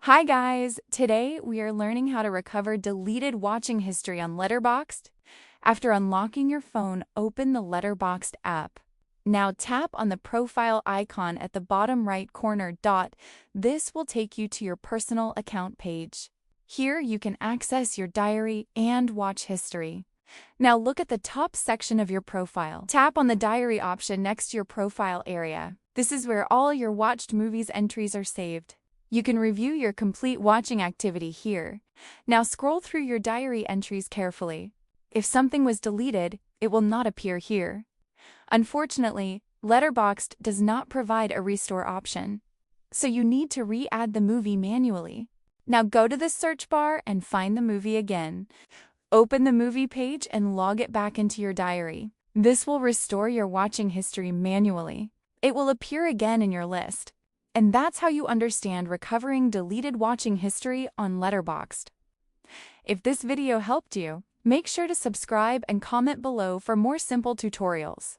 Hi guys! Today we are learning how to recover deleted watching history on Letterboxd. After unlocking your phone, open the Letterboxd app. Now tap on the profile icon at the bottom right corner dot. This will take you to your personal account page. Here you can access your diary and watch history. Now look at the top section of your profile. Tap on the diary option next to your profile area. This is where all your watched movies entries are saved. You can review your complete watching activity here. Now scroll through your diary entries carefully. If something was deleted, it will not appear here. Unfortunately, Letterboxd does not provide a restore option, so you need to re-add the movie manually. Now go to the search bar and find the movie again. Open the movie page and log it back into your diary. This will restore your watching history manually. It will appear again in your list. And that's how you understand recovering deleted watching history on Letterboxd. If this video helped you, make sure to subscribe and comment below for more simple tutorials.